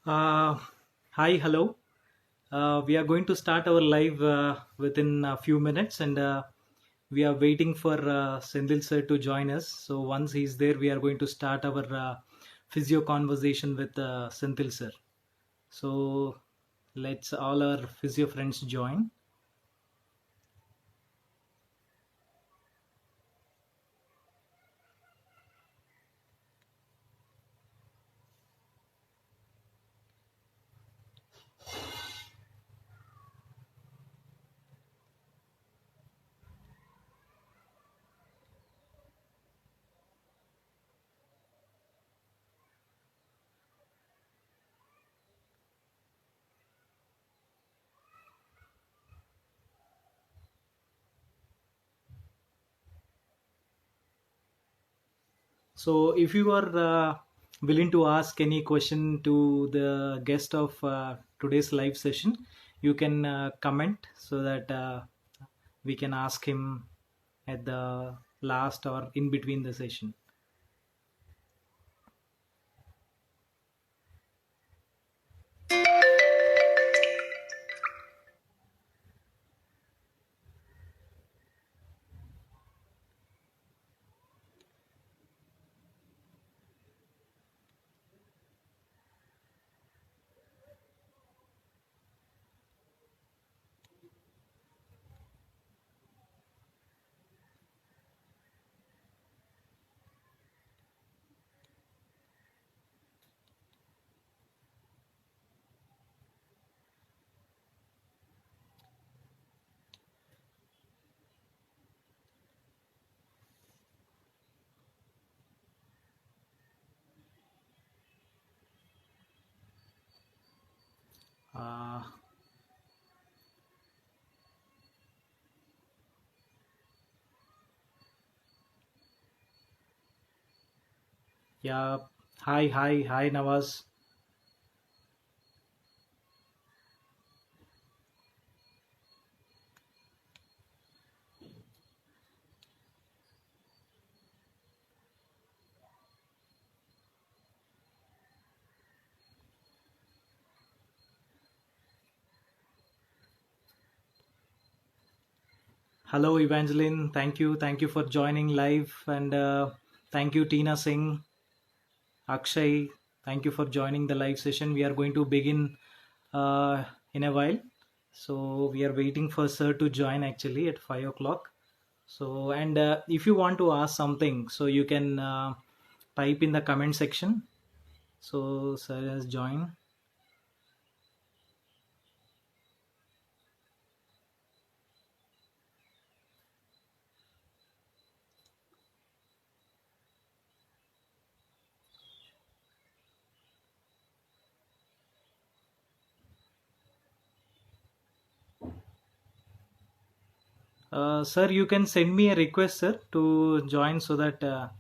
Uh, Hi, hello. We are going to start our live within a few minutes, and we are waiting for Senthil sir to join us. So once he's there, we are going to start our physio conversation with Senthil sir. So let's all our physio friends join. So if you are willing to ask any question to the guest of today's live session, you can comment so that we can ask him at the last or in between the session. Uh, yeah. Hi, Nawaz. Hello, Evangeline. Thank you for joining live, and thank you, Tina Singh, Akshay. Thank you for joining the live session. We are going to begin in a while. So we are waiting for Sir to join actually at 5 o'clock. So and if you want to ask something, so you can type in the comment section. So Sir has joined. Sir, you can send me a request, sir, to join so that.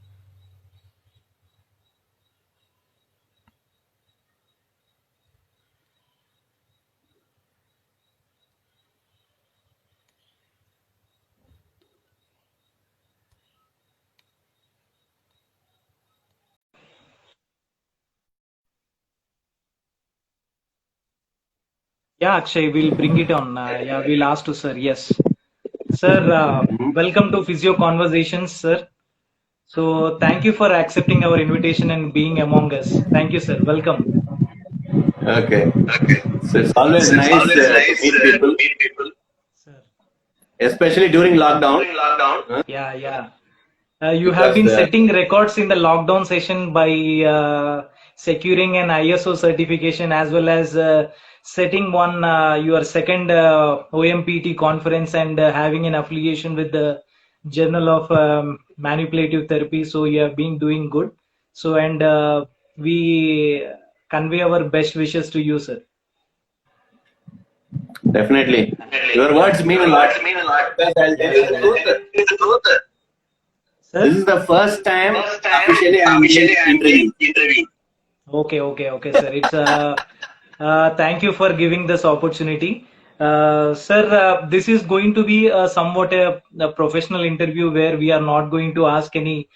Yeah, Akshay, we'll bring it on. Yeah, we'll ask to sir. Yes, sir. Welcome to Physio Conversations, sir. So thank you for accepting our invitation and being among us. Thank you, sir. Welcome. Okay. So it's always So it's nice always to nice meet to people, meet people. Sir. especially during lockdown, During lockdown. Yeah, yeah. You have because been setting records in the lockdown session by securing an ISO certification as well as setting one your second OMPT conference and having an affiliation with the Journal of Manipulative Therapy. So you have been doing good. So and we convey our best wishes to you, sir. definitely Definitely. your Yeah. words mean Your a lot. words mean a lot. Because I'll tell Yes, you sir. the I'll truth. tell you the truth. This Sir? is the first time First time officially I'm being officially I'm being interviewed. interviewed. Okay, sir. It's thank you for giving this opportunity. Sir, this is going to be somewhat a professional interview where we are not going to ask any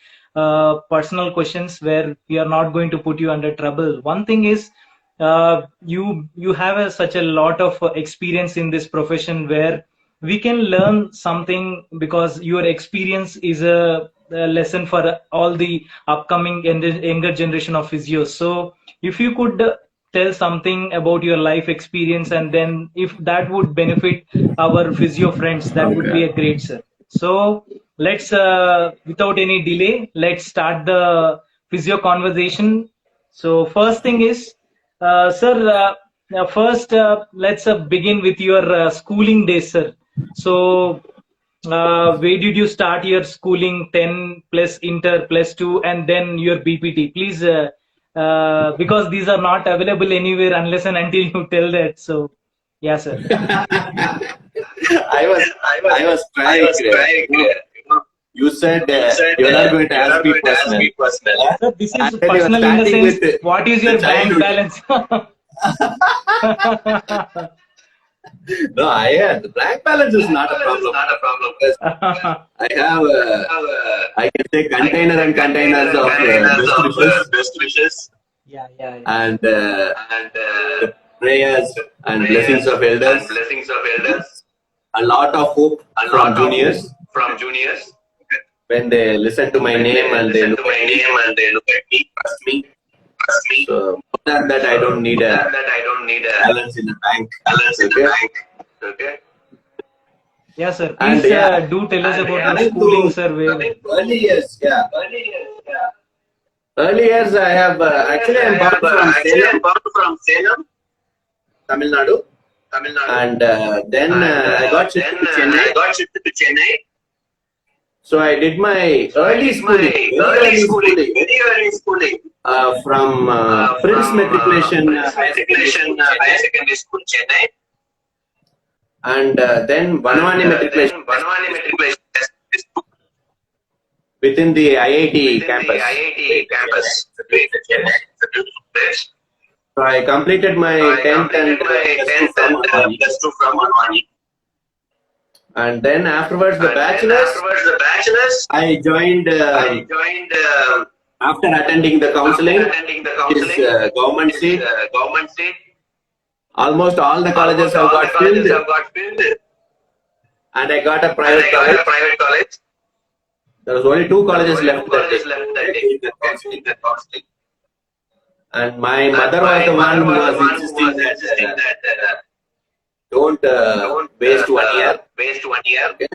personal questions, where we are not going to put you under trouble. One thing is, you have such a lot of experience in this profession where we can learn something because your experience is a lesson for all the upcoming younger generation of physios. So if you could tell something about your life experience, and then if that would benefit our physio friends, that would be Okay. a great, sir. So let's without any delay, let's start the physio conversation. So first thing is, sir, first let's begin with your schooling days, sir. So where did you start your schooling? 10 plus inter plus 2 and then your BPT. Please, because these are not available anywhere unless and until you tell that. So, yeah, sir. I was I was trying. You said you're not going to ask me personal. Sir, this And is then you were personal in the starting sense, with what is the your bank childhood. balance? No, the bank balance is not a problem because I have I can say container and containers of best wishes Yeah, yeah, yeah. and the prayers and blessings of elders, a lot of hope from juniors when they listen to my name and they look at me, trust me. So more than that, I don't need a balance in the bank. Okay. Yeah, sir. And Please yeah, do tell us about your coming schooling, to sir. Where? early years, yeah. Early years, I have actually I'm born from Salem, Tamil Nadu, and then I got shifted to Chennai. So I did my early schooling, very early schooling, from Prince Matriculation Higher Secondary School, Chennai, and then Vanavani Matriculation Higher Secondary School within the IIT campus. So I completed my 10th and plus 2 from Anwani. And then afterwards, the bachelor's, I joined after attending the counseling, his government seat. Almost all the colleges have got filled, and I got a private college. There was only 2 colleges left that day. Okay, in the counseling. And my mother was the one who was insisting that don't waste 1 year. Okay?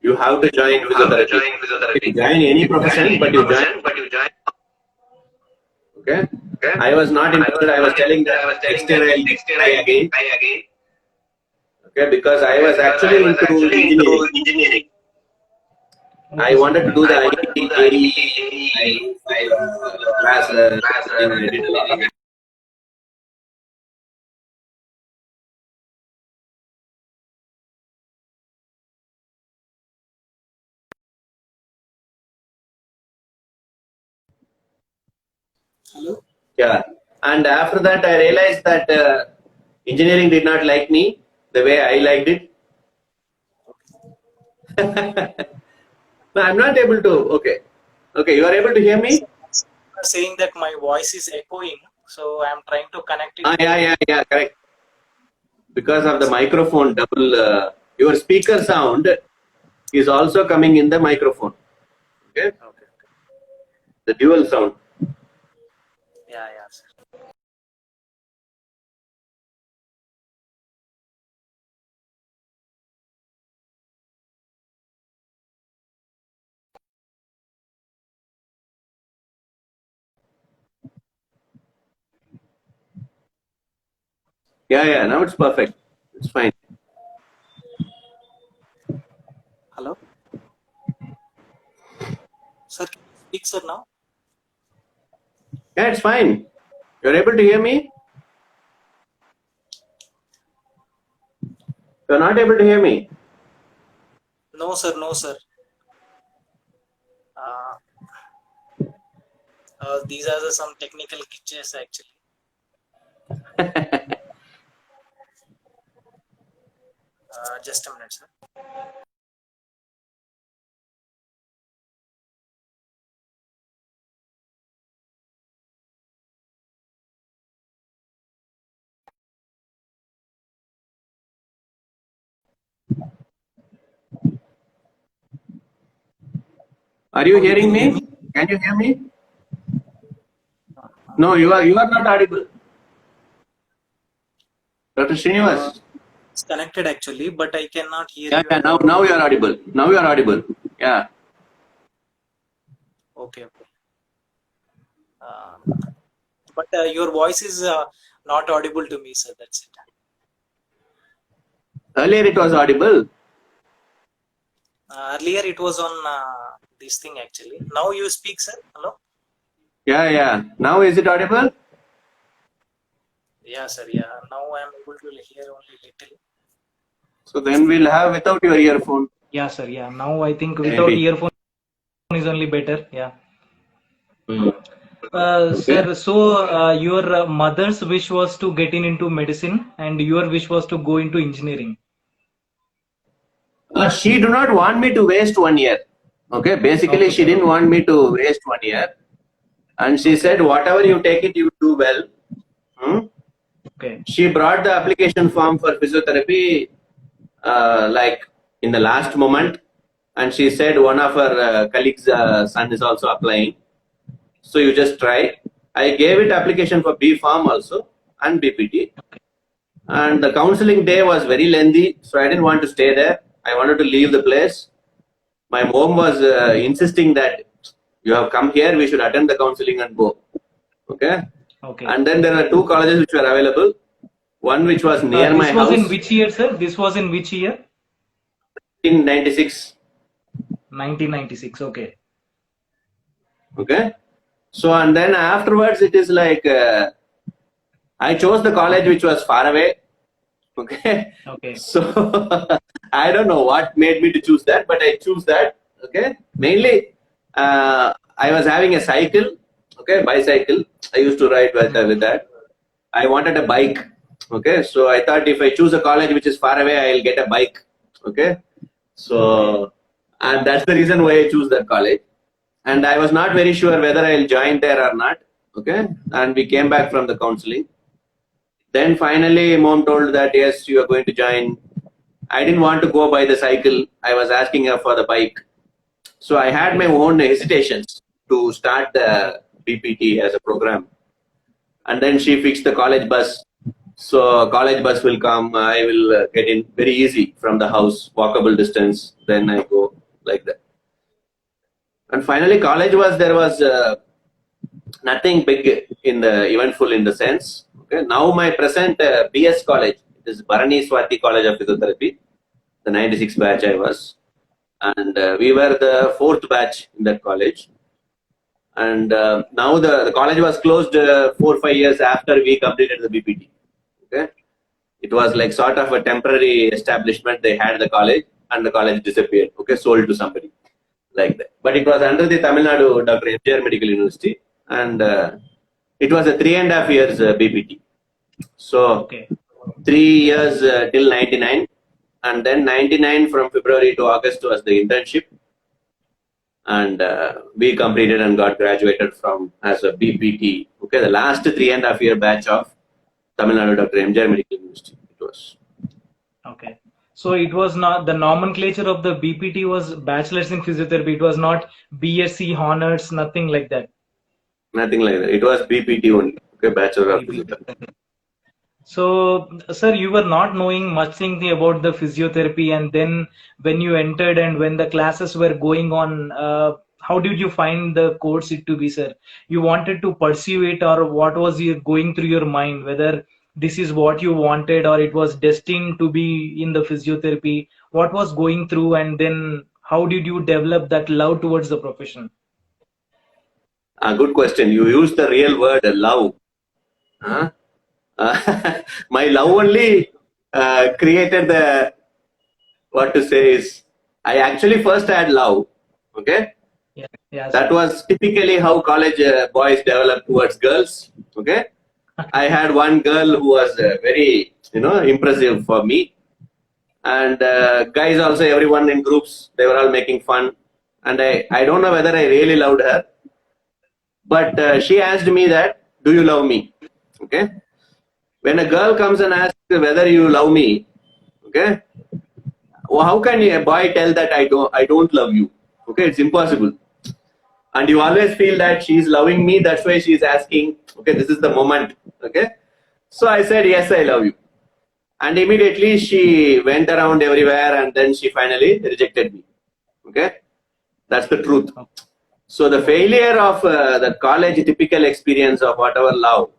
You have to join physiotherapy. You join any profession, but you join. Okay. I was not interested. I was telling that next year I'll try again. Okay, because I was actually into engineering. I Okay, sir. wanted to do the IIT, JEE. I class everything. I did a lot of. Hello. Yeah. And after that, I realized that engineering did not like me the way I liked it. No, I'm not able to. Okay. Okay, you are able to hear me? Saying that my voice is echoing, so I'm trying to connect it. Yeah, correct. Because of the microphone double, your speaker sound is also coming in the microphone. Okay. Okay. The dual sound. Yeah, yeah, sir. Yeah, now it's perfect. It's fine. Hello, sir. Can you speak, sir, now? Yeah, it's fine. You're able to hear me? You're not able to hear me. No, sir. No, sir. Uh, these are some technical glitches actually. Just a minute, sir. Are you Oh, you hearing can hear me? me? Can you hear me? No, you are not audible. Dr. Uh, Srinivas. it's connected actually, but I cannot hear Yeah, you yeah, at now all. now you are audible. Now you are audible. Yeah. Okay, okay. Uh, but your voice is not audible to me, sir. That's it. Earlier it was audible. Earlier it was on this thing actually. Now you speak, sir. Hello? Yeah, yeah. Now is it audible? Yeah, sir. Yeah. Now I am able to hear only little. So then we'll have without your earphone. Yeah, sir. Yeah. Now I think without Maybe. earphone is only better. Yeah. Hmm. Okay. Sir, so your mother's wish was to get into medicine, and your wish was to go into engineering. She do not want me to waste 1 year. Okay. Basically, Okay, she sir. didn't Okay. want me to waste 1 year, and she Okay. said, whatever you take it, you do well. Hmm? Okay. She brought the application form for physiotherapy like in the last moment, and she said one of her colleagues' son is also applying. So you just try. I gave it application for B Farm also and BPT. And the counseling day was very lengthy, so I didn't want to stay there. I wanted to leave the place. My mom was insisting that you have come here, we should attend the counseling and go. Okay. Okay. And then there are two colleges which were available. One which was near my This was in house which year, sir? This was in which year? in 96. 1996. Okay. Okay. So and then afterwards it is like I chose the college which was far away. Okay. Okay. So I don't know what made me to choose that, but I choose that. Okay. Mainly, I was having a cycle. Okay, bicycle. I used to ride with that. I wanted a bike. Okay, so I thought if I choose a college which is far away, I'll get a bike. Okay, Okay. so and that's the reason why I choose that college. And I was not very sure whether I'll join there or not. Okay, and we came back from the counseling. Then finally, mom told that yes, you are going to join. I didn't want to go by the cycle. I was asking her for the bike. So I had my own hesitations to start the BPT as a program. And then she fixed the college bus. So college bus will come. I will get in very easy from the house, walkable distance. Then I go like that. And finally, college was there was nothing big in the eventful in the sense. Okay. Now my present BS college is Bharani Swati College of Physiotherapy, the 96 batch I was, and we were the fourth batch in that college. And now the college was closed 4 or 5 years after we completed the BPT. Okay, it was like sort of a temporary establishment. They had the college, and the college disappeared. Okay, sold to somebody like that. But it was under the Tamil Nadu Dr. MGR Medical University, and it was a 3.5 years BPT. So Okay. 3 years till 99, and then 99 from February to August was the internship, and we completed and got graduated from as a BPT. Okay, the last 3.5 year batch of Tamil Nadu Dr. MGR Medical University. It was Okay. So it was not the nomenclature of the BPT was bachelor's in physiotherapy. It was not BSc honors, nothing like that. nothing like that. It was BPT only. Okay, Bachelor of BPT. Physiotherapy. So, sir, you were not knowing much thing about the physiotherapy, and then when you entered and when the classes were going on, how did you find the course it to be, sir? You wanted to pursue it, or what was you going through your mind? Whether this is what you wanted, or it was destined to be in the physiotherapy? What was going through, and then how did you develop that love towards the profession? Good question. You used the real word love. Huh? My love only created the what to say is I actually first had love. Okay, Yeah, yeah, that sir. was typically how college boys develop towards girls. Okay, I had one girl who was very impressive for me, and guys also everyone in groups they were all making fun, and I don't know whether I really loved her, but she asked me that, do you love me? Okay, when a girl comes and asks whether you love me, okay, how can a boy tell that I don't love you? Okay, it's impossible. And you always feel that she's loving me. That's why she's asking. Okay, this is the moment. Okay, so I said yes, I love you. And immediately she went around everywhere, and then she finally rejected me. Okay, that's the truth. So the failure of the college typical experience of whatever love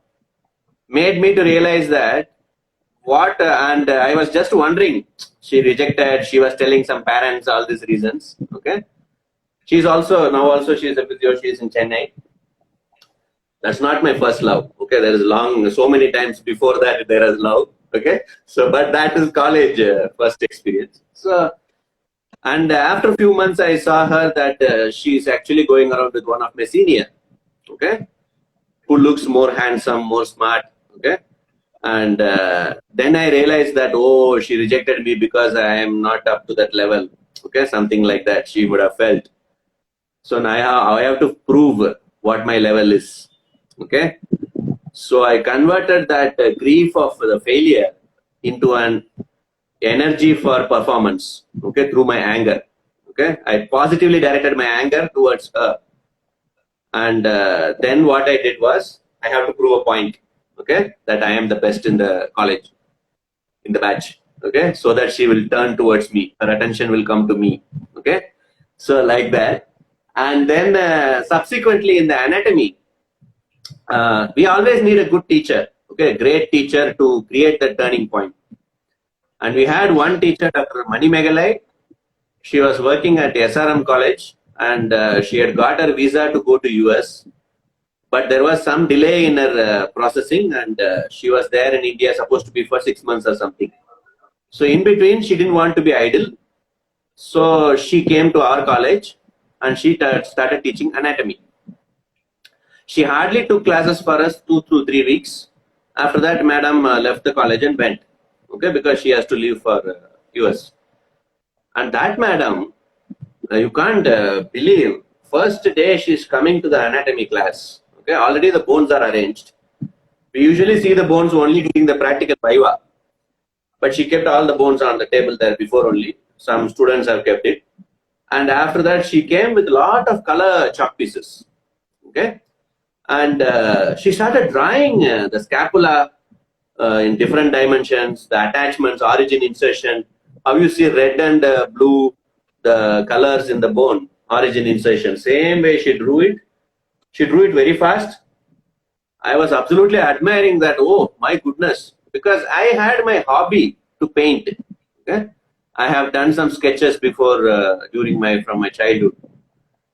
made me to realize that and I was just wondering, she rejected, she was telling some parents all these reasons. Okay, she's she's a physio, she's in Chennai. That's not my first love. Okay, there is so many times before that there is love. Okay, so but that is college first experience. So, and after a few months I saw her that she's actually going around with one of my senior. Okay, who looks more handsome, more smart. Okay, and then I realized that, oh, she rejected me because I am not up to that level. Okay, something like that she would have felt. So now I have to prove what my level is. Okay, so I converted that grief of the failure into an energy for performance. Okay, through my anger. Okay, I positively directed my anger towards her. And then what I did was, I have to prove a point. Okay, that I am the best in the college, in the batch. Okay, so that she will turn towards me, her attention will come to me. Okay, so like that. And then subsequently in the anatomy, we always need a good teacher. Okay, a great teacher to create the turning point. And we had one teacher, Dr. Mani Megalai. She was working at SRM college, and she had got her visa to go to US. But there was some delay in her processing, and she was there in India, supposed to be for 6 months or something. So in between, she didn't want to be idle. So she came to our college, and she started teaching anatomy. She hardly took classes for us 2 to 3 weeks. After that, madam left the college and went. Okay, because she has to leave for US. And that madam, you can't believe, first day she's coming to the anatomy class. Okay, already the bones are arranged. We usually see the bones only during the practical viva. But she kept all the bones on the table there before only. Some students have kept it. And after that, she came with a lot of color chalk pieces. Okay, and she started drawing the scapula in different dimensions, the attachments, origin, insertion. How you see red and blue, the colors in the bone, origin, insertion. Same way she drew it. She drew it very fast. I was absolutely admiring that. Oh my goodness, because I had my hobby to paint. Okay, I have done some sketches before from my childhood.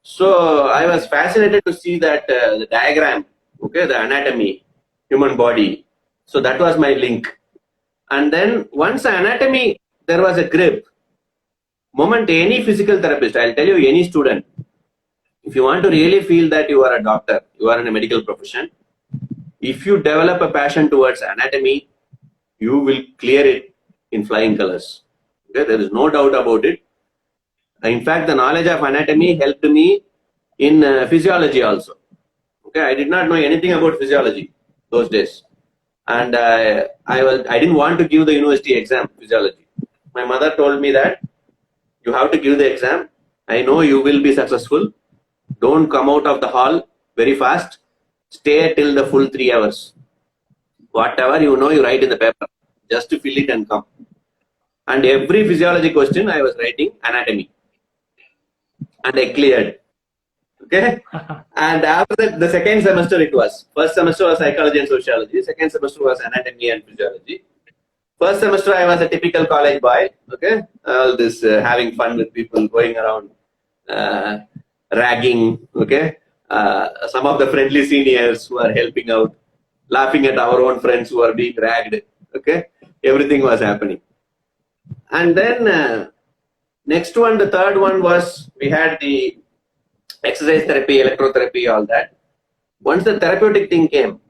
So I was fascinated to see that the diagram, okay, the anatomy, human body. So that was my link. And then once anatomy, there was a grip. Moment any physical therapist, I'll tell you, any student, if you want to really feel that you are a doctor, you are in a medical profession, if you develop a passion towards anatomy, you will clear it in flying colors. Okay, there is no doubt about it. In fact, the knowledge of anatomy helped me in physiology also. Okay, I did not know anything about physiology those days, and I didn't want to give the university exam physiology. My mother told me that you have to give the exam. I know you will be successful. Don't come out of the hall very fast. Stay till the full 3 hours. Whatever you know, you write in the paper. Just to fill it and come. And every physiology question, I was writing anatomy. And I cleared. Okay. And after that, the second semester it was. First semester was psychology and sociology. Second semester was anatomy and physiology. First semester I was a typical college boy. Okay. All this having fun with people, going around, ragging. Okay. Some of the friendly seniors who are helping out, laughing at our own friends who are being ragged. Okay. Everything was happening. And then next one, the third one was, we had the exercise therapy, electrotherapy, all that. Once the therapeutic thing came,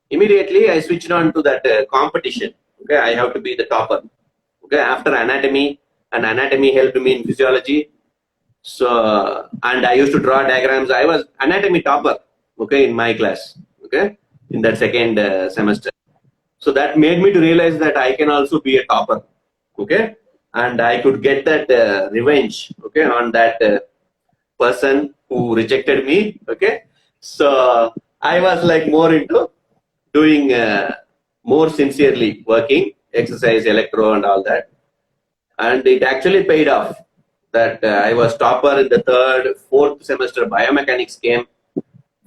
immediately I switched on to that competition. Okay, I have to be the topper. Okay, after anatomy, and anatomy helped me in physiology. So, and I used to draw diagrams. I was anatomy topper. Okay, in my class. Okay, in that second semester. So that made me to realize that I can also be a topper. Okay, and I could get that revenge, okay, on that person who rejected me, okay. So I was like more into doing more sincerely working, exercise, electro, and all that, and it actually paid off. That I was topper in the third, fourth semester. Biomechanics came.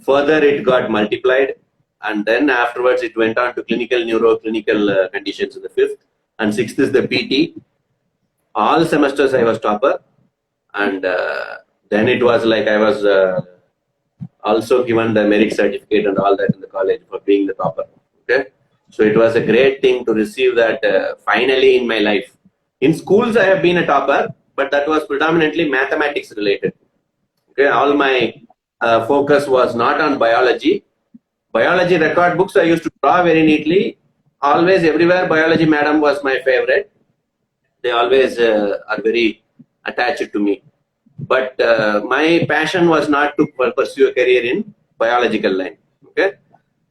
Further, it got multiplied, and then afterwards it went on to clinical neuro, clinical conditions in the fifth, and sixth is the PT. All semesters I was topper, and then it was like I was also given the merit certificate and all that in the college for being the topper. Okay, so it was a great thing to receive that finally in my life. In schools, I have been a topper, but that was predominantly mathematics related. Okay, all my focus was not on biology. Biology record books I used to draw very neatly. Always, everywhere, biology madam was my favorite. They always are very attached to me. But my passion was not to pursue a career in biological line. Okay,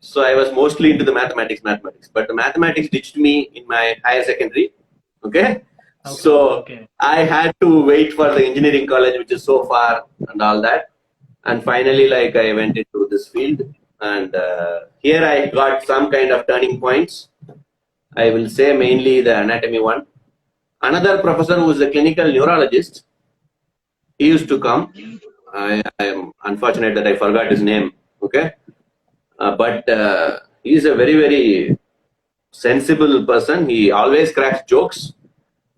so I was mostly into the mathematics. But the mathematics ditched me in my higher secondary. Okay, so I had to wait for the engineering college, which is so far and all that. And finally, like I went into this field, and here I got some kind of turning points. I will say mainly the anatomy one. Another professor who is a clinical neurologist, he used to come. I am unfortunate that I forgot his name. Okay, but he is a very sensible person. He always cracks jokes,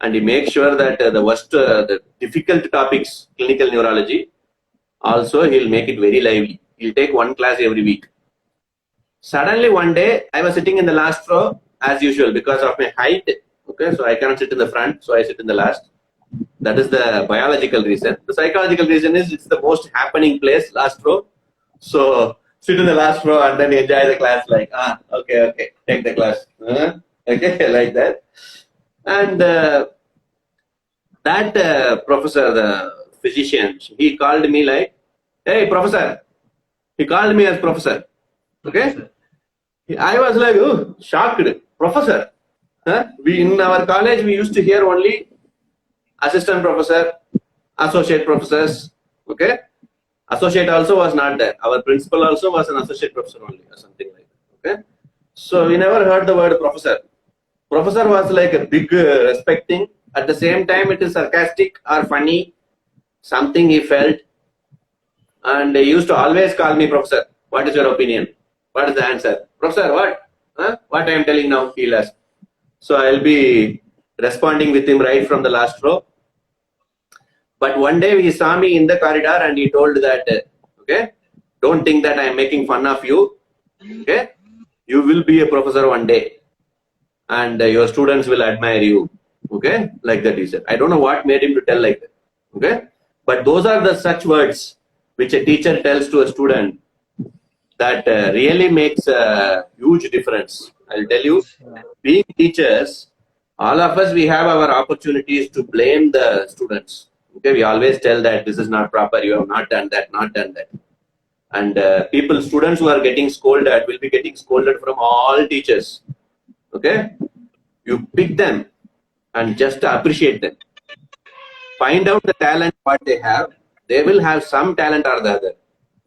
and he makes sure that the difficult topics, clinical neurology, also he'll make it very lively. He'll take one class every week. Suddenly one day, I was sitting in the last row as usual because of my height. Okay, so I cannot sit in the front, so I sit in the last. That is the biological reason. The psychological reason is it's the most happening place, last row. So sit in the last row and then enjoy the class like, okay, take the class. Okay, like that. And that professor, the physician, he called me like, hey, professor. He called me as professor. Okay. I was like, oh, shocked. Professor. We in our college, we used to hear only assistant professor, associate professors. Okay. Associate also was not there. Our principal also was an associate professor only or something like that. Okay. So we never heard the word professor. Professor was like a big respecting. At the same time, it is sarcastic or funny. Something he felt. And he used to always call me professor. What is your opinion? What is the answer? Professor, what? What I am telling now, he'll ask. So I'll be responding with him right from the last row. But one day he saw me in the corridor and he told that, okay, don't think that I am making fun of you. Okay, you will be a professor one day and your students will admire you. Okay, like that he said. I don't know what made him to tell like that. Okay, but those are the such words which a teacher tells to a student that really makes a huge difference. I'll tell you, being teachers, all of us, we have our opportunities to blame the students. Okay, we always tell that this is not proper, you have not done that, not done that. And students who are getting scolded will be getting scolded from all teachers. Okay, you pick them and just appreciate them. Find out the talent what they have. They will have some talent or the other.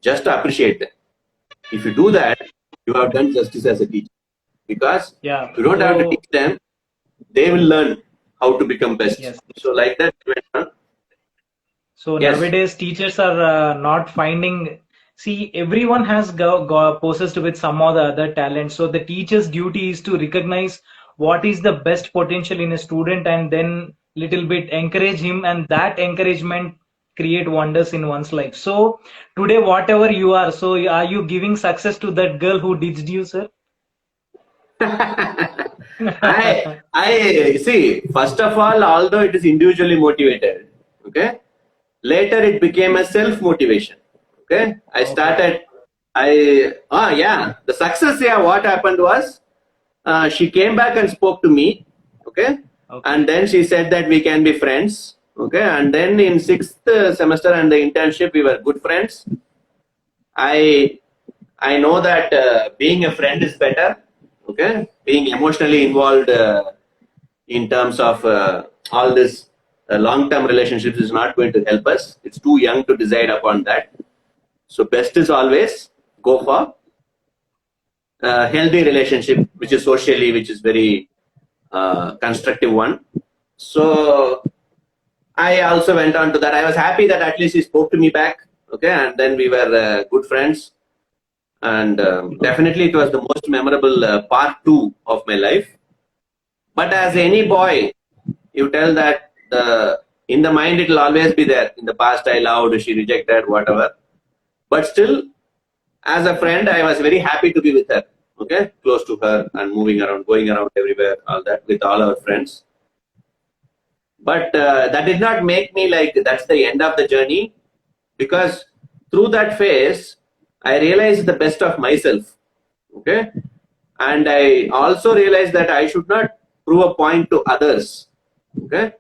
Just appreciate them. If you do that, you have done justice as a teacher. Because you don't have to teach them, they will learn how to become best. Yes. So like that. So nowadays teachers are not finding. See, everyone has possessed with some or the other talent. So the teacher's duty is to recognize what is the best potential in a student and then little bit encourage him, and that encouragement create wonders in one's life. So today, whatever you are, so are you giving success to that girl who ditched you, sir? I see. First of all, although it is individually motivated, okay, later it became a self-motivation. Okay, I started. The success. Yeah, what happened was, she came back and spoke to me. Okay, and then she said that we can be friends. Okay, and then in 6th semester and the internship, we were good friends. I know that being a friend is better. Okay, being emotionally involved in terms of all this long-term relationships is not going to help us. It's too young to decide upon that. So best is always go for a healthy relationship, which is socially, which is very constructive one. So I also went on to that. I was happy that at least he spoke to me back. Okay, and then we were good friends. And definitely it was the most memorable part 2 of my life. But as any boy, you tell that in the mind it will always be there. In the past I loved, she rejected, whatever. But still, as a friend, I was very happy to be with her. Okay, close to her and moving around, going around everywhere, all that with all our friends. But that did not make me like that's the end of the journey, because through that phase, I realized the best of myself. Okay, and I also realized that I should not prove a point to others. Okay,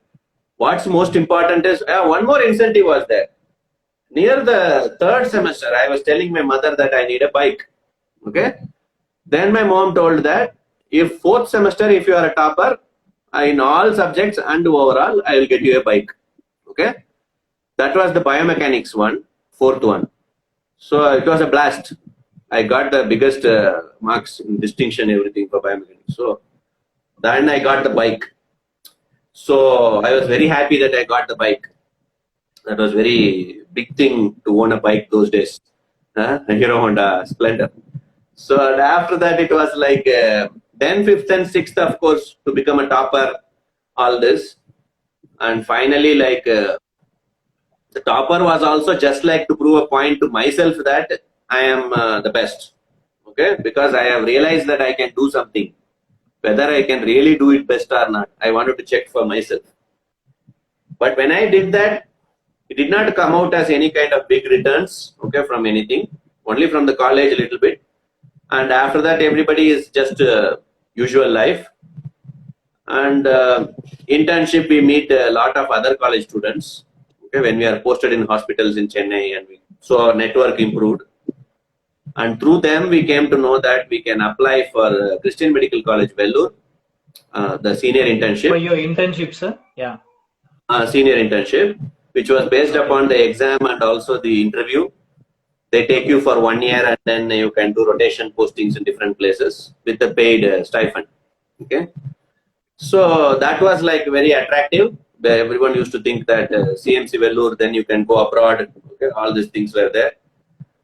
what's most important is one more incentive was there. Near the third semester, I was telling my mother that I need a bike. Okay, then my mom told that if fourth semester, if you are a topper in all subjects and overall, I will get you a bike. Okay, that was the biomechanics one, fourth one. So it was a blast. I got the biggest marks, distinction, everything for biomechanics. So then I got the bike. So I was very happy that I got the bike. That was very big thing to own a bike those days. A Hero Honda Splendor. So after that, it was like then fifth and sixth, of course, to become a topper, all this. And finally, like the topper was also just like to prove a point to myself that I am the best. Okay, because I have realized that I can do something. Whether I can really do it best or not, I wanted to check for myself. But when I did that, it did not come out as any kind of big returns, okay, from anything, only from the college a little bit. And after that, everybody is just usual life. And internship, we meet a lot of other college students, okay, when we are posted in hospitals in Chennai, and so our network improved. And through them, we came to know that we can apply for Christian Medical College, Vellore, the senior internship. For your internship, sir? Yeah. Senior internship, which was based upon the exam and also the interview. They take you for 1 year and then you can do rotation postings in different places with a paid stipend. Okay. So that was like very attractive. Everyone used to think that CMC Vellore, then you can go abroad. Okay. All these things were there.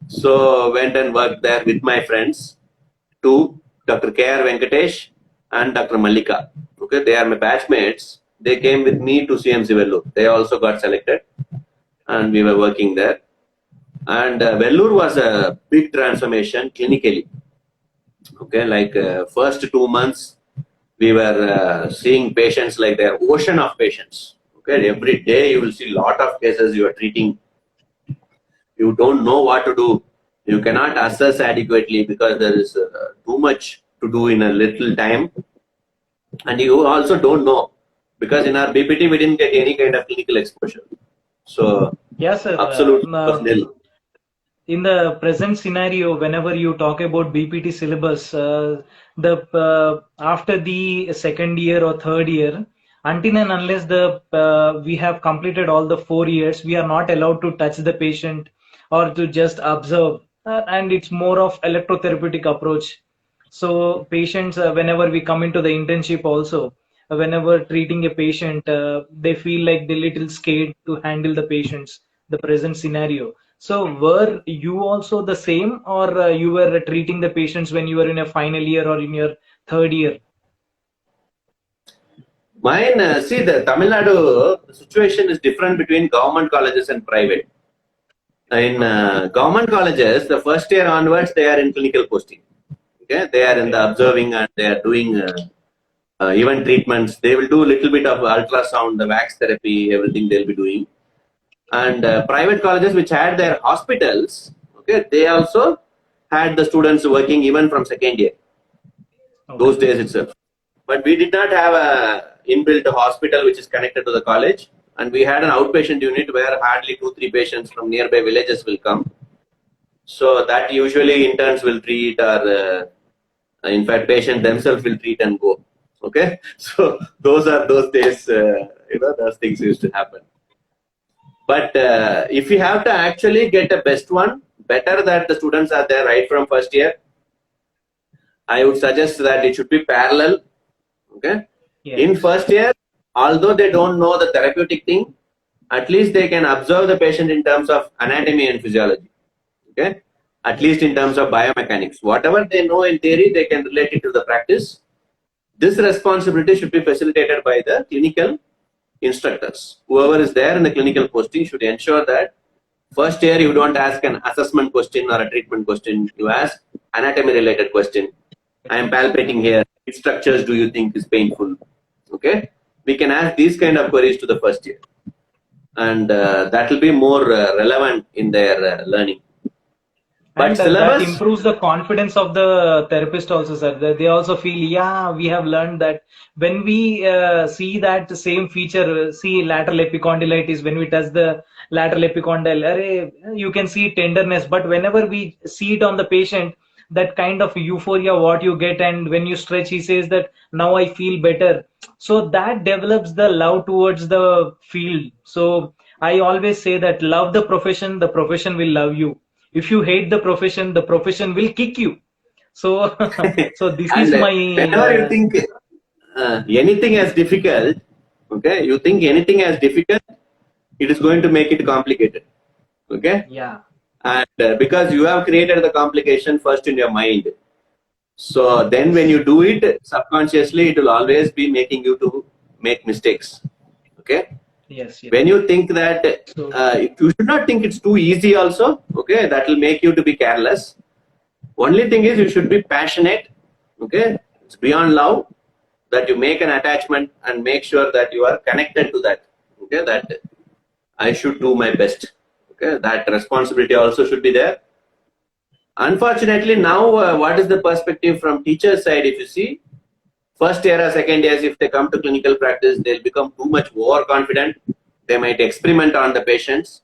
So went and worked there with my friends, two, Dr. K.R. Venkatesh and Dr. Mallika. Okay, they are my batchmates. They came with me to CMC Vellore. They also got selected and we were working there. And Vellore was a big transformation clinically. Okay, like first 2 months, we were seeing patients like their ocean of patients. Okay, every day you will see lot of cases you are treating. You don't know what to do. You cannot assess adequately because there is too much to do in a little time. And you also don't know because in our BPT we didn't get any kind of clinical exposure. So, yes, sir. Absolutely was nil. In the present scenario, whenever you talk about BPT syllabus, after the second year or third year, until and unless we have completed all the 4 years, we are not allowed to touch the patient or to just observe, and it's more of electrotherapeutic approach. So patients, whenever we come into the internship also, whenever treating a patient, they feel like they're little scared to handle the patients, the present scenario. So were you also the same, or you were treating the patients when you were in a final year or in your third year? Mine, see, the Tamil Nadu situation is different between government colleges and private. In government colleges, the first year onwards, they are in clinical posting. Okay, they are in the observing and they are doing even treatments. They will do a little bit of ultrasound, the wax therapy, everything they'll be doing. And private colleges which had their hospitals, okay, they also had the students working even from second year, those days itself. But we did not have a inbuilt hospital which is connected to the college, and we had an outpatient unit where hardly 2-3 patients from nearby villages will come. So that usually interns will treat, or in fact patients themselves will treat and go. Okay, so those are those days. Those things used to happen. But if you have to actually get a best one, better that the students are there right from first year. I would suggest that it should be parallel. Okay, Yes. in first year, although they don't know the therapeutic thing, at least they can observe the patient in terms of anatomy and physiology. Okay, at least in terms of biomechanics. Whatever they know in theory, they can relate it to the practice. This responsibility should be facilitated by the clinical instructors. Whoever is there in the clinical posting should ensure that first year you don't ask an assessment question or a treatment question. You ask anatomy related question. I am palpating here. Which structures do you think is painful? Okay, we can ask these kind of queries to the first year, and that will be more relevant in their learning. But And that syllabus, improves the confidence of the therapist also, sir. They also feel, yeah, we have learned that when we see that same feature, see lateral epicondylitis, when we touch the lateral epicondyle, you can see tenderness. But whenever we see it on the patient, that kind of euphoria what you get, and when you stretch, he says that now I feel better. So that develops the love towards the field. So I always say that love the profession will love you. If you hate the profession will kick you. So so this and is my whenever you think anything as difficult, okay, you think anything as difficult, it is going to make it complicated. Okay, yeah. and because you have created the complication first in your mind, so then when you do it subconsciously, it will always be making you to make mistakes. Okay, Yes, yes. when you think that So you should not think it's too easy also. Okay, that will make you to be careless. Only thing is you should be passionate. Okay, it's beyond love that you make an attachment and make sure that you are connected to that. Okay, that I should do my best. Okay, that responsibility also should be there. Unfortunately, now what is the perspective from teacher's side? If you see, first year or second years, if they come to clinical practice, they'll become too much overconfident. They might experiment on the patients,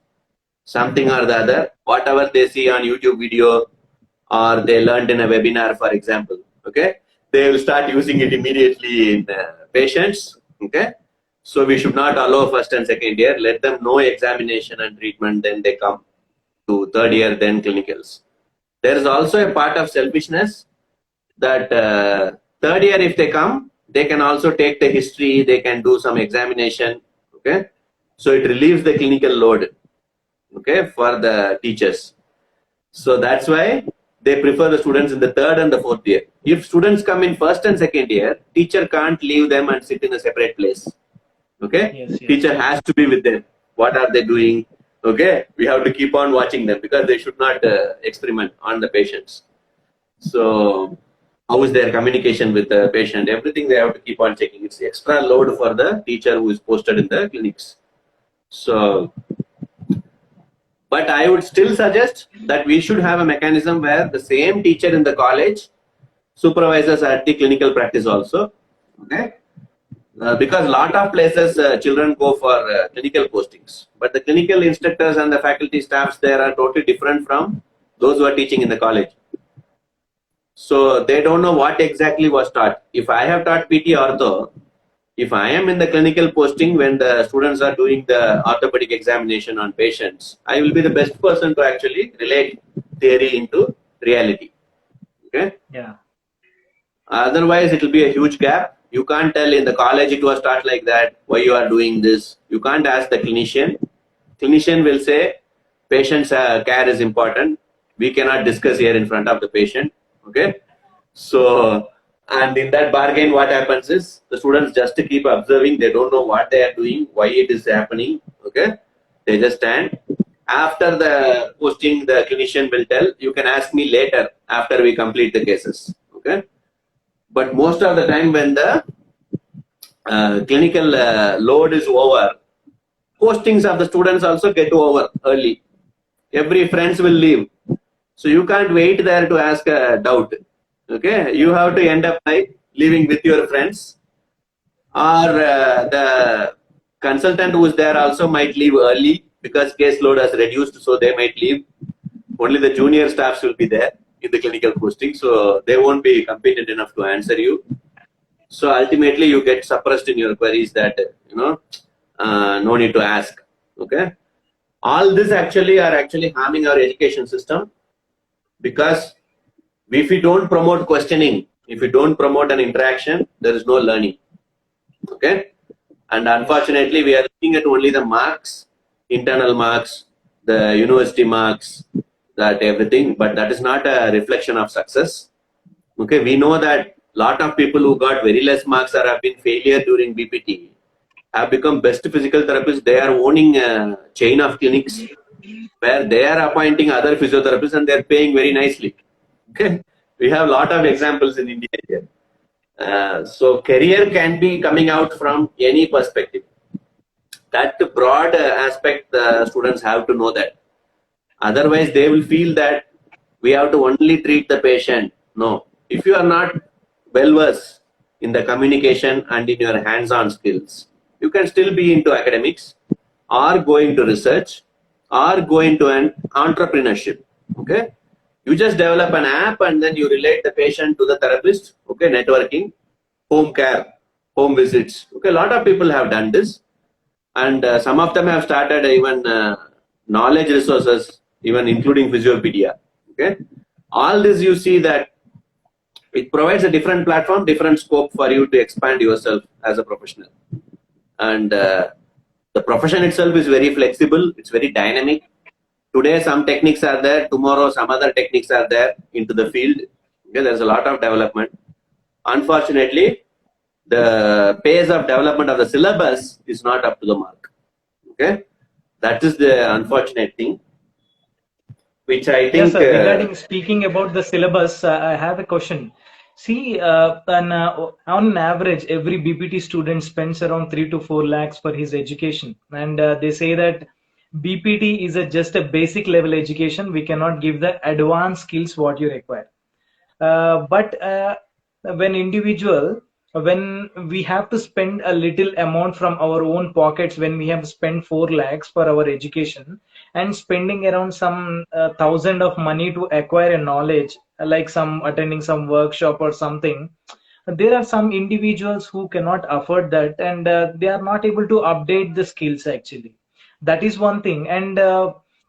something or the other, whatever they see on YouTube video or they learned in a webinar, for example. Okay, they will start using it immediately in patients. Okay, so we should not allow first and second year. Let them know examination and treatment, then they come to third year, then clinicals. There is also a part of selfishness that third year, if they come, they can also take the history, they can do some examination. Okay, so it relieves the clinical load. Okay, for the teachers. So that's why they prefer the students in the third and the fourth year. If students come in first and second year, teacher can't leave them and sit in a separate place. Okay, yes, yes. teacher has to be with them. What are they doing? Okay, we have to keep on watching them because they should not experiment on the patients. So how is their communication with the patient? Everything they have to keep on checking. It's extra load for the teacher who is posted in the clinics. So, but I would still suggest that we should have a mechanism where the same teacher in the college supervises at the clinical practice also. Okay, because a lot of places children go for clinical postings, but the clinical instructors and the faculty staffs there are totally different from those who are teaching in the college. So they don't know what exactly was taught. If I have taught PT ortho, if I am in the clinical posting when the students are doing the orthopedic examination on patients, I will be the best person to actually relate theory into reality. Okay. yeah. Otherwise, it will be a huge gap. You can't tell in the college it was taught like that, why you are doing this. You can't ask the clinician. Clinician will say, patient's care is important. We cannot discuss here in front of the patient. Okay. So, and in that bargain, what happens is the students just keep observing. They don't know what they are doing, why it is happening. Okay. They just stand. After the posting, the clinician will tell, you can ask me later after we complete the cases. Okay. But most of the time when the clinical load is over, postings of the students also get over early. Every friends will leave. So you can't wait there to ask a doubt. Okay, you have to end up by leaving with your friends, or the consultant who is there also might leave early because caseload has reduced, so they might leave. Only the junior staffs will be there in the clinical posting, so they won't be competent enough to answer you. So ultimately you get suppressed in your queries that, no need to ask. Okay. All this actually are harming our education system, because if we don't promote questioning, if we don't promote an interaction, there is no learning. Okay. And unfortunately, we are looking at only the marks, internal marks, the university marks, that everything, but that is not a reflection of success. Okay, we know that lot of people who got very less marks or have been failure during BPT have become best physical therapists. They are owning a chain of clinics where they are appointing other physiotherapists and they are paying very nicely. Okay, we have a lot of examples in India here. So career can be coming out from any perspective. That broad aspect, the students have to know that. Otherwise, they will feel that we have to only treat the patient. No, if you are not well versed in the communication and in your hands-on skills, you can still be into academics or go into research or go into an entrepreneurship. Okay, you just develop an app and then you relate the patient to the therapist. Okay, networking, home care, home visits. Okay, a lot of people have done this, and some of them have started even knowledge resources, even including Physiopedia. Okay, all this you see that it provides a different platform, different scope for you to expand yourself as a professional. And the profession itself is very flexible, it's very dynamic. Today some techniques are there, tomorrow some other techniques are there into the field. Okay, there's a lot of development. Unfortunately, the pace of development of the syllabus is not up to the mark. Okay, that is the unfortunate thing, which I think. Yes, sir. Regarding speaking about the syllabus, I have a question. See, on an average, every BPT student spends around 3 to 4 lakhs for his education, and they say that BPT is just a basic level education. We cannot give the advanced skills what you require. But when we have to spend a little amount from our own pockets, when we have spent 4 lakhs for our education and spending around some thousand of money to acquire a knowledge, like some attending some workshop or something, there are some individuals who cannot afford that, and they are not able to update the skills actually. That is one thing. And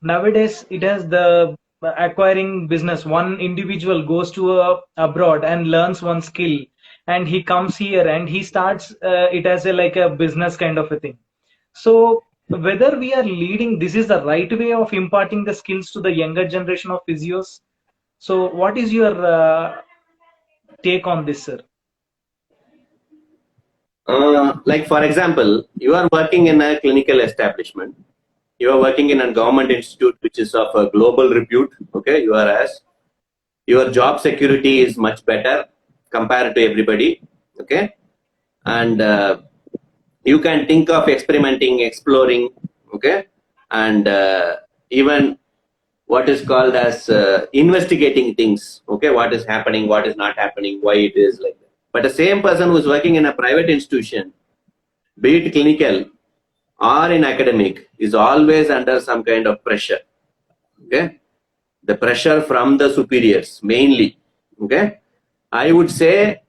nowadays it has the acquiring business. One individual goes to abroad and learns one skill, and he comes here and he starts it as a like a business kind of a thing. So whether we are leading, this is the right way of imparting the skills to the younger generation of physios. So what is your take on this, sir? Like for example, you are working in a clinical establishment, you are working in a government institute which is of a global repute. Okay, your job security is much better compared to everybody. Okay, and you can think of experimenting, exploring. Okay, and even what is called as investigating things. Okay, what is happening, what is not happening, why it is like that. But the same person who is working in a private institution, be it clinical or in academic, is always under some kind of pressure. Okay, the pressure from the superiors mainly. Okay, I would say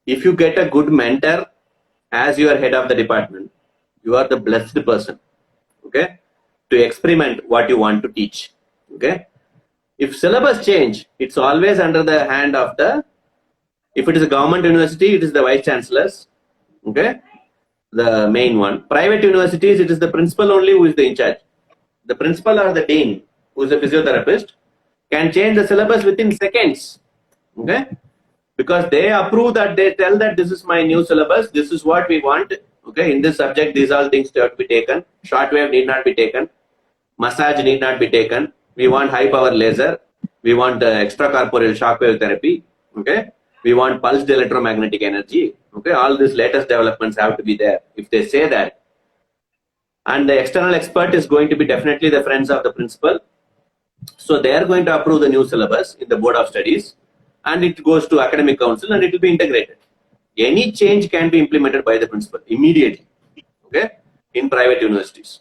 if you get a good mentor as your head of the department, you are the blessed person. Okay, to experiment what you want to teach. Okay, if syllabus change, it's always under the hand of the, if it is a government university, it is the vice chancellors. Okay, the main one. Private universities, it is the principal only who is the in charge. The principal or the dean, who is a physiotherapist, can change the syllabus within seconds. Okay, because they approve that, they tell that this is my new syllabus, this is what we want. Okay, in this subject, these all things have to be taken. Shortwave need not be taken. Massage need not be taken. We want high power laser. We want extracorporeal shockwave therapy. Okay, we want pulsed electromagnetic energy. Okay, all these latest developments have to be there. If they say that, and the external expert is going to be definitely the friends of the principal, so they are going to approve the new syllabus in the board of studies, and it goes to academic council and it will be integrated. Any change can be implemented by the principal immediately. Okay, in private universities.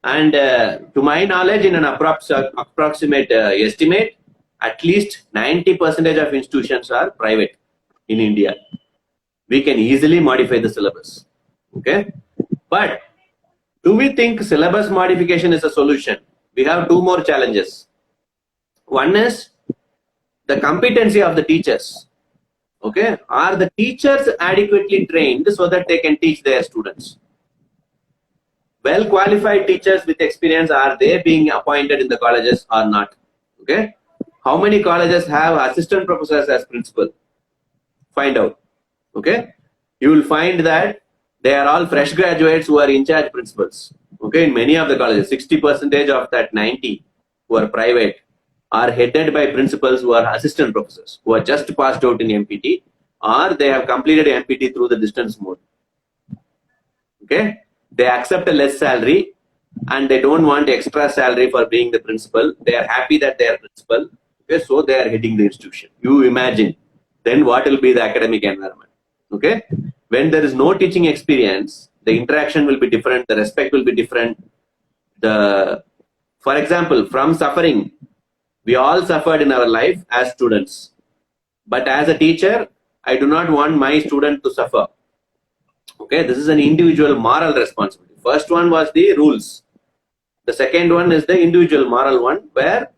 And to my knowledge, in an approximate estimate, at least 90% of institutions are private in India. we can easily modify the syllabus. Okay, but do we think syllabus modification is a solution? We have two more challenges. One is the competency of the teachers. Okay, are the teachers adequately trained so that they can teach their students? Well qualified teachers with experience, are they being appointed in the colleges or not? Okay, how many colleges have assistant professors as principal? Find out. Okay, you will find that they are all fresh graduates who are in charge principals. Okay, in many of the colleges, 60% of that 90 who are private are headed by principals who are assistant professors who are just passed out in MPT, or they have completed MPT through the distance mode. Okay, they accept a less salary and they don't want extra salary for being the principal. They are happy that they are principal. Okay, so they are heading the institution. You imagine then what will be the academic environment. Okay, when there is no teaching experience, the interaction will be different, the respect will be different. For example, from suffering, we all suffered in our life as students, but as a teacher, I do not want my student to suffer. Okay, this is an individual moral responsibility. First one was the rules. The second one is the individual moral one, where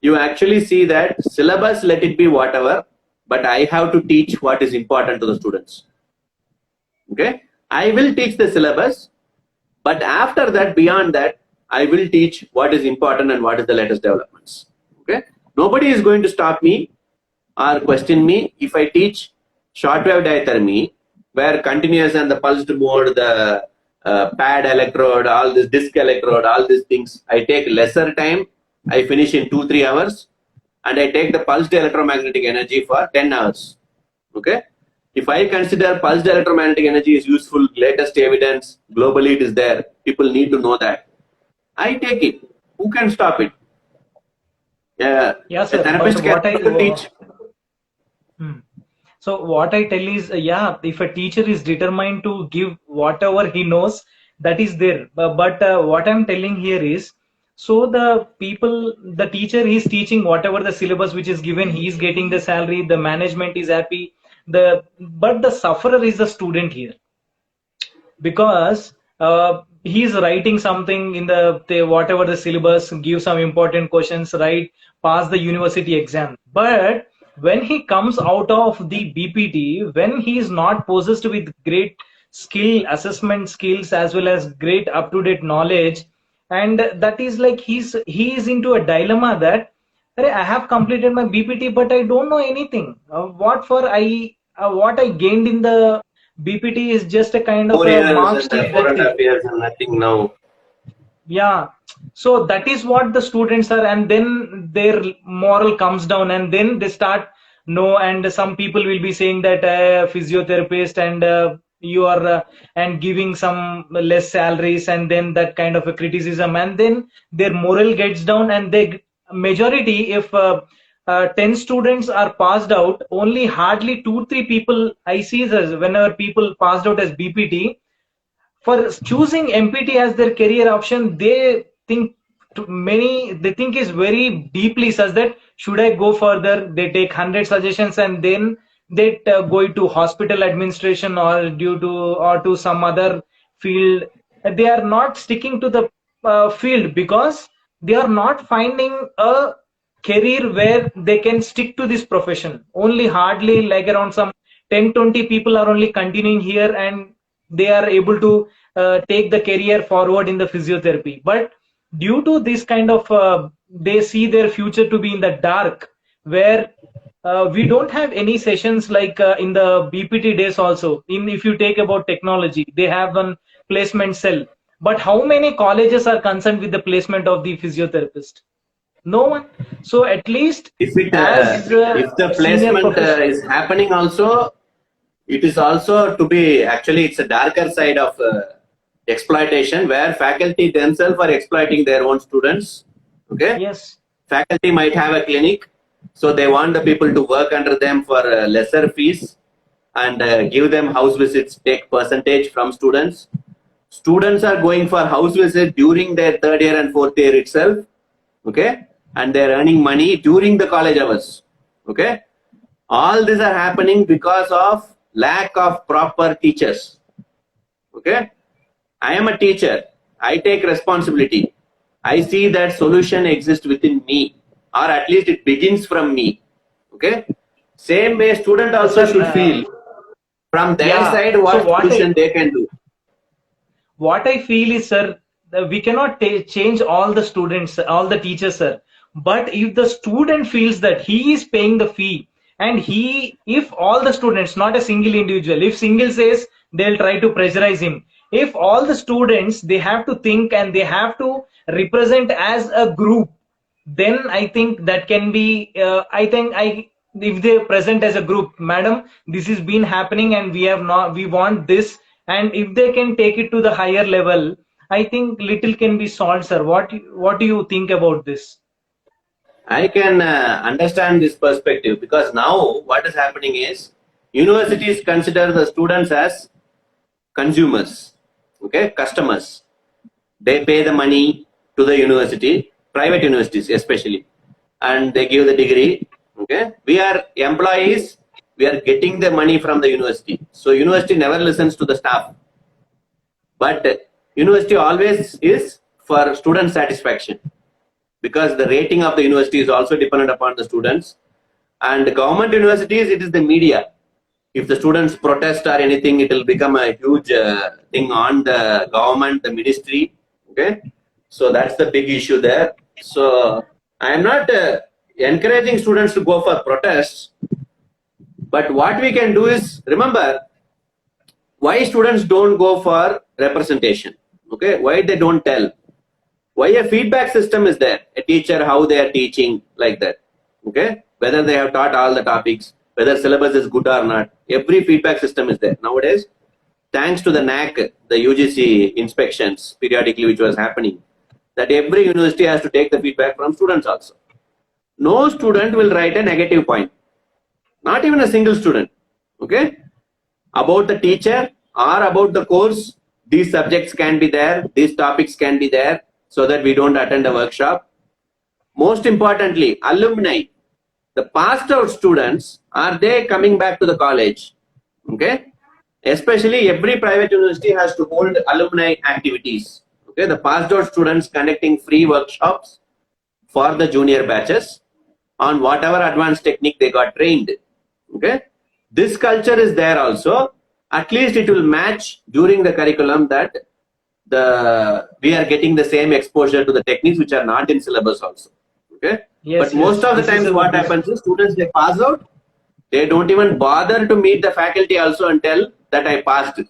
you actually see that syllabus, let it be whatever, but I have to teach what is important to the students. Okay, I will teach the syllabus, but after that, beyond that, I will teach what is important and what is the latest developments. Okay, nobody is going to stop me or question me if I teach shortwave diathermy, where continuous and the pulsed mode, the pad electrode, all this disc electrode, all these things, I take lesser time, I finish in 2-3 hours, and I take the pulsed electromagnetic energy for 10 hours. Okay, if I consider pulsed electromagnetic energy is useful, latest evidence, globally it is there, people need to know that, I take it. Who can stop it? Yeah, sir. A therapist But can what I also teach. So what I tell is, yeah, if a teacher is determined to give whatever he knows, that is there. But what I'm telling here is, so the teacher is teaching whatever the syllabus which is given, he is getting the salary, the management is happy. But the sufferer is the student here, because he's writing something in the whatever the syllabus, give some important questions, write, pass the university exam. But when he comes out of the BPT, when he is not possessed with great skill, assessment skills, as well as great up to date knowledge, and that is like he is into a dilemma that, "Arey, I have completed my BPT, but I don't know anything. What I gained in the BPT is just a kind of 4 a years mark and sheet, four that's and a it." half years and nothing now. Yeah, so that is what the students are, and then their moral comes down, and then they start no. And some people will be saying that physiotherapist, and you are and giving some less salaries, and then that kind of a criticism, and then their moral gets down, and they majority, if 10 students are passed out, only hardly 2-3 people I see this whenever people passed out as BPT, for choosing MPT as their career option, they think they think is very deeply, such that should I go further? They take 100 suggestions, and then they go to hospital administration, or to some other field. They are not sticking to the field, because they are not finding a career where they can stick to this profession. Only hardly like around some 10-20 people are only continuing here, and they are able to take the career forward in the physiotherapy. But due to this kind of they see their future to be in the dark, where we don't have any sessions like in the BPT days. Also, in if you take about technology, they have one placement cell, but how many colleges are concerned with the placement of the physiotherapist? No one. So at least as If the senior placement professional. is happening also, it is also to be, actually it's a darker side of exploitation, where faculty themselves are exploiting their own students. Okay, Yes. faculty might have a clinic, so they want the people to work under them for lesser fees, and give them house visits, take percentage from students. Students are going for house visit during their third year and fourth year itself. Okay, and they're earning money during the college hours. Okay, all these are happening because of lack of proper teachers. Okay, I am a teacher. I take responsibility. I see that solution exists within me, or at least it begins from me. Okay, same way student also Sir, should feel from their yeah. side So what solution they can do. what I feel is, sir, that we cannot change all the students, all the teachers, sir. But if the student feels that he is paying the fee, and if all the students, not a single individual, if single says, they'll try to pressurize him. If all the students, they have to think and they have to represent as a group, then I think that can be, I think I if they present as a group, madam, this has been happening and we want this, and if they can take it to the higher level, I think little can be solved, sir. What do you think about this? I can understand this perspective, because now what is happening is universities consider the students as consumers, okay, customers. They pay the money to the university, private universities especially, and they give the degree. Okay, we are employees. We are getting the money from the university. So university never listens to the staff, but university always is for student satisfaction, because the rating of the university is also dependent upon the students. And government universities, it is the media. If the students protest or anything, it will become a huge thing on the government, the ministry. Okay, so that's the big issue there. So I am not encouraging students to go for protests, but what we can do is, remember, why students don't go for representation. Okay, why they don't tell, why a feedback system is there, a teacher, how they are teaching, like that. Okay, whether they have taught all the topics, whether syllabus is good or not, every feedback system is there nowadays, thanks to the NAC, the UGC inspections periodically which was happening, that every university has to take the feedback from students also. No student will write a negative point, not even a single student. Okay, about the teacher or about the course, these subjects can be there, these topics can be there, so that we don't attend a workshop. Most importantly, alumni, the passed out students, are they coming back to the college? Okay, especially every private university has to hold alumni activities. Okay, the passed out students conducting free workshops for the junior batches on whatever advanced technique they got trained. Okay, this culture is there also. At least it will match during the curriculum, that we are getting the same exposure to the techniques which are not in syllabus also. Okay, Yes, but most of the this is times what happens is students, they pass out, they don't even bother to meet the faculty also and tell that I passed.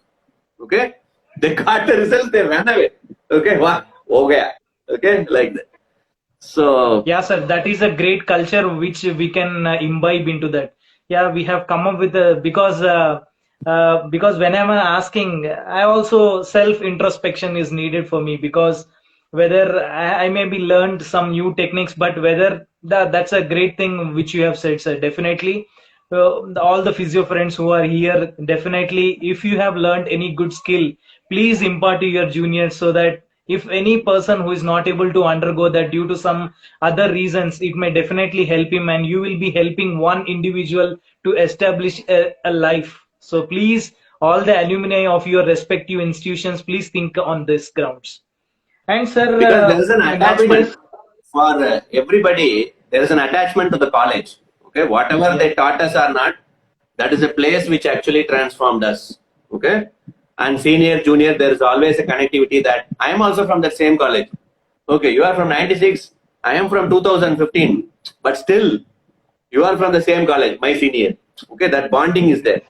Okay, they got the results, they ran away. Okay, wow, okay, okay, like that. So yeah, sir, that is a great culture which we can imbibe into that. Yeah, we have come up with because when I'm asking, I also self introspection is needed for me, because whether I maybe learned some new techniques, but whether that's a great thing which you have said, sir. Definitely, all the physio friends who are here, definitely, if you have learned any good skill, please impart to your juniors, so that if any person who is not able to undergo that due to some other reasons, it may definitely help him, and you will be helping one individual to establish a life. So please, all the alumni of your respective institutions, please think on this grounds. And sir, because there is an nowadays, attachment for everybody, there is an attachment to the college. Okay, whatever yeah, they taught us or not, that is a place which actually transformed us. Okay, and senior, junior, there is always a connectivity, that I am also from the same college. Okay, you are from 96, I am from 2015, but still you are from the same college, my senior. Okay, that bonding is there.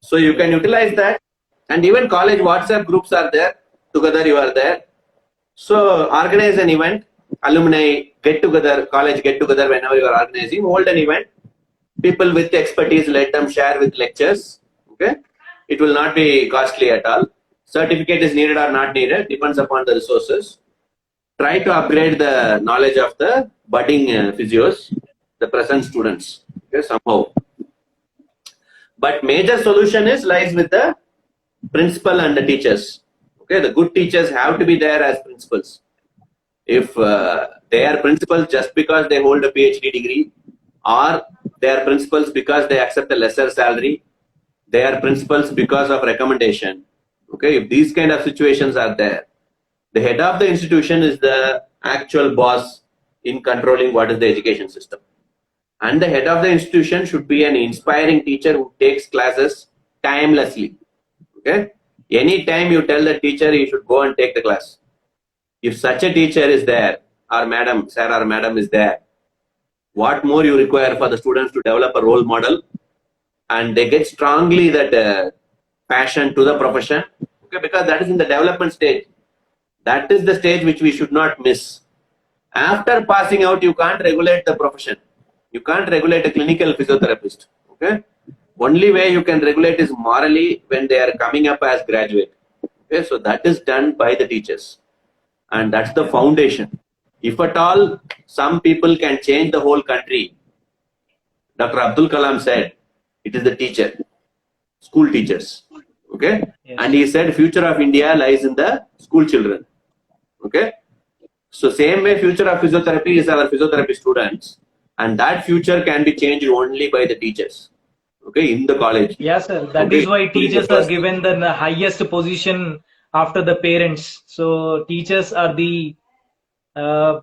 So you can utilize that, and even college WhatsApp groups are there. Together you are there. So organize an event, alumni get together, college get together, whenever you are organizing, hold an event. People with expertise, let them share with lectures. Okay, it will not be costly at all. Certificate is needed or not needed, depends upon the resources. Try to upgrade the knowledge of the budding physios, the present students. Okay, somehow. But major solution is lies with the principal and the teachers. Okay, the good teachers have to be there as principals. If they are principals just because they hold a PhD degree, or they are principals because they accept a lesser salary, They are principals because of recommendation. Okay, if these kind of situations are there, the head of the institution is the actual boss in controlling what is the education system. And the head of the institution should be an inspiring teacher who takes classes timelessly. Okay, anytime you tell the teacher he should go and take the class. If such a teacher is there, or madam, sir or madam is there, what more you require for the students to develop a role model and they get strongly that passion to the profession. Okay, because that is in the development stage. That is the stage which we should not miss. After passing out, you can't regulate the profession. You can't regulate a clinical physiotherapist. Okay, only way you can regulate is morally when they are coming up as graduate. Okay, so that is done by the teachers, and that's the foundation. If at all some people can change the whole country, Dr. Abdul Kalam said, it is the teacher, school teachers. Okay, Yes. and he said, future of India lies in the school children. Okay, so same way, future of physiotherapy is our physiotherapy students, and that future can be changed only by the teachers. Okay, in the college. Yeah, sir. That Okay, is why so in the teachers are first- given the highest position after the parents. So teachers are the uh,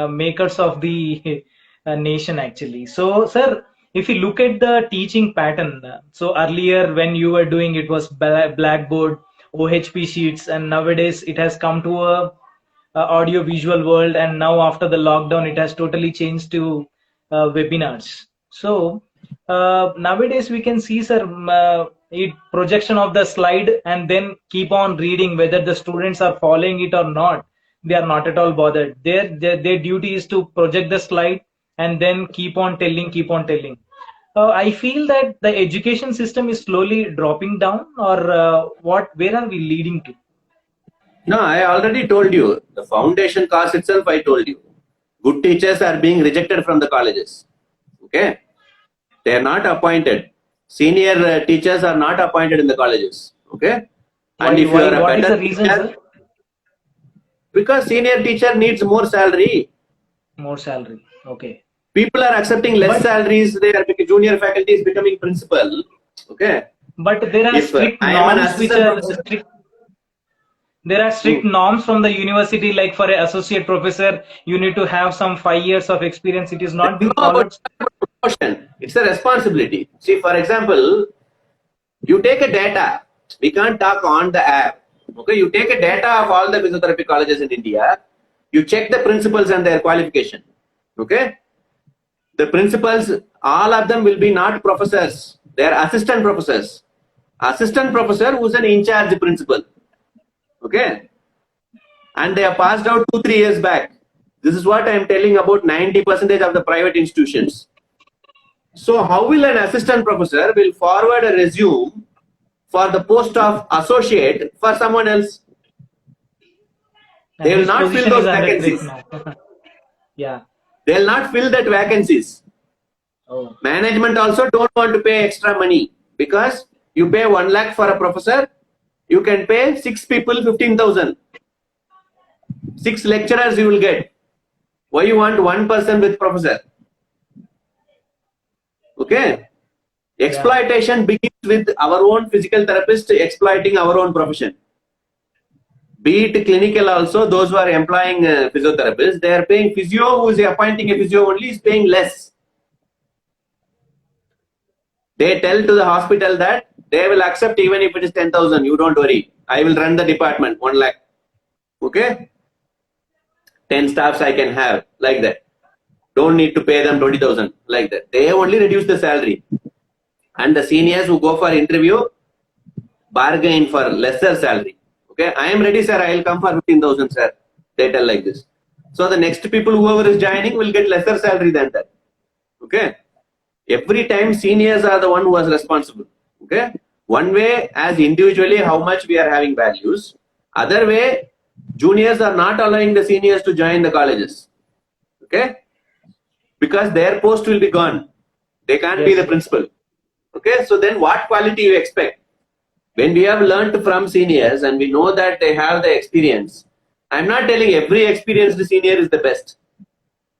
makers of the nation, actually. So, sir, if you look at the teaching pattern, so earlier when you were doing it was blackboard, OHP sheets, and nowadays it has come to a audio visual world, and now after the lockdown it has totally changed to webinars. So nowadays we can see, sir, it projection of the slide and then keep on reading whether the students are following it or not. They are not at all bothered. Their duty is to project the slide and then keep on telling, keep on telling. I feel that the education system is slowly dropping down, or what? Where are we leading to? No, I already told you. The foundation course itself, I told you. Good teachers are being rejected from the colleges. Okay, they are not appointed. Senior teachers are not appointed in the colleges. Okay, and if you are a What is better the reason, teacher, sir? because senior teacher needs more salary. More salary. Okay. People are accepting less But salaries. They are junior faculty is becoming principal. Okay, there are if strict I am an norms which assistant are professor, strict. There are strict norms from the university, like for an associate professor, you need to have some 5 years of experience. It is there not is being no about followed. promotion. It's a responsibility. See, for example, you take a data. We can't talk on the app. Okay, you take a data of all the physiotherapy colleges in India. You check the principals and their qualification. Okay, the principals, all of them will be not professors. They are assistant professors. Assistant professor who's an in charge principal. Okay, and they are passed out 2-3 years back. This is what I am telling about 90% of the private institutions. So how will an assistant professor will forward a resume for the post of associate for someone else? They And will his not fill position is those under threat vacancies. now. Yeah. They will not fill that vacancies. Oh. Management also don't want to pay extra money because you pay 1 lakh for a professor, you can pay 6 people 15,000. 6 lecturers you will get. Why you want one person with professor? Okay. Exploitation begins with our own physical therapist exploiting our own profession. Be it clinical also, those who are employing physiotherapists, they are paying physio, who is appointing a physio only is paying less. They tell to the hospital that they will accept even if it is 10,000. You don't worry. I will run the department, 1 lakh. Okay. 10 staffs I can have, like that. Don't need to pay them 20,000, like that. They only reduce the salary. And the seniors who go for interview bargain for lesser salary. Okay, I am ready, sir. I will come for 15,000, sir. They tell like this. So the next people, whoever is joining, will get lesser salary than that. Okay. Every time seniors are the one who is responsible. Okay. One way, as individually, how much we are having values. Other way, juniors are not allowing the seniors to join the colleges. Okay. Because their post will be gone. They can't be the principal. Okay. So then what quality you expect? When we have learned from seniors and we know that they have the experience, I'm not telling every experienced senior is the best.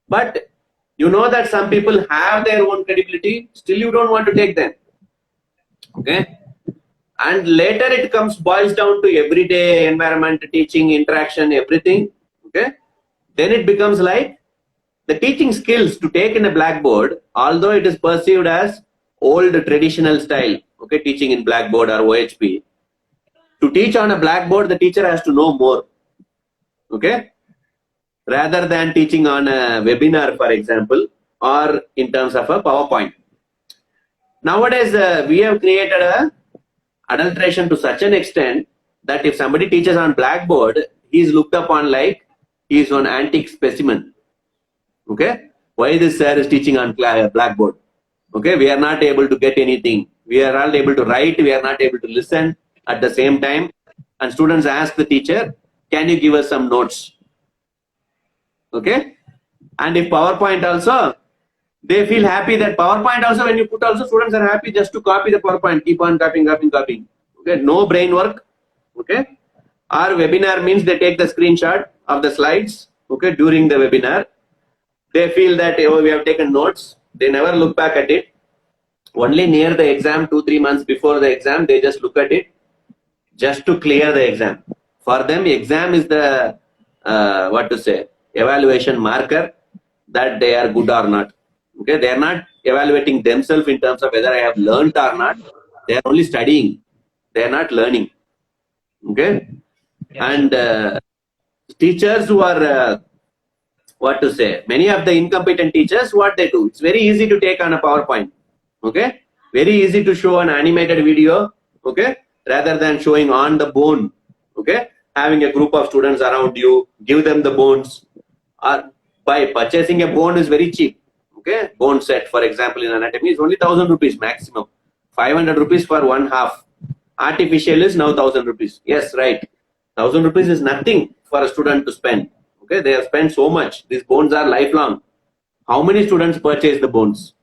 But you know that some people have their own credibility, still you don't want to take them. Okay. and later it boils down to everyday environment, teaching, interaction, everything. Okay, then it becomes like the teaching skills to take in a blackboard, although it is perceived as old traditional style, okay, teaching in blackboard or OHP. To teach on a blackboard, the teacher has to know more, okay, rather than teaching on a webinar, for example, or in terms of a PowerPoint. Nowadays, we have created a adulteration to such an extent that if somebody teaches on blackboard, he is looked upon like he is an antique specimen. Okay, why this sir is teaching on blackboard? Okay, we are not able to get anything. We are not able to write. We are not able to listen at the same time. And students ask the teacher, "Can you give us some notes?" Okay, and if PowerPoint also, they feel happy that PowerPoint also, when you put also, students are happy just to copy the PowerPoint, keep on copying. Okay, no brain work. Okay, our webinar means they take the screenshot of the slides. Okay, during the webinar, they feel that oh, we have taken notes. They never look back at it. Only near the exam, 2-3 months before the exam, they just look at it just to clear the exam. For them, exam is the evaluation marker that they are good or not. Okay, they are not evaluating themselves in terms of whether I have learned or not. They are only studying. They are not learning. Okay, and teachers who are many of the incompetent teachers, what they do, it's very easy to take on a PowerPoint. Okay, very easy to show an animated video. Okay, rather than showing on the bone. Okay, having a group of students around you, give them the bones. Or by purchasing a bone is very cheap. Okay, bone set, for example, in anatomy is only 1,000 rupees maximum. 500 rupees for one half. Artificial is now 1,000 rupees. Yes, right. 1,000 rupees is nothing for a student to spend. Okay, they have spent so much. These bones are lifelong. How many students purchase the bones?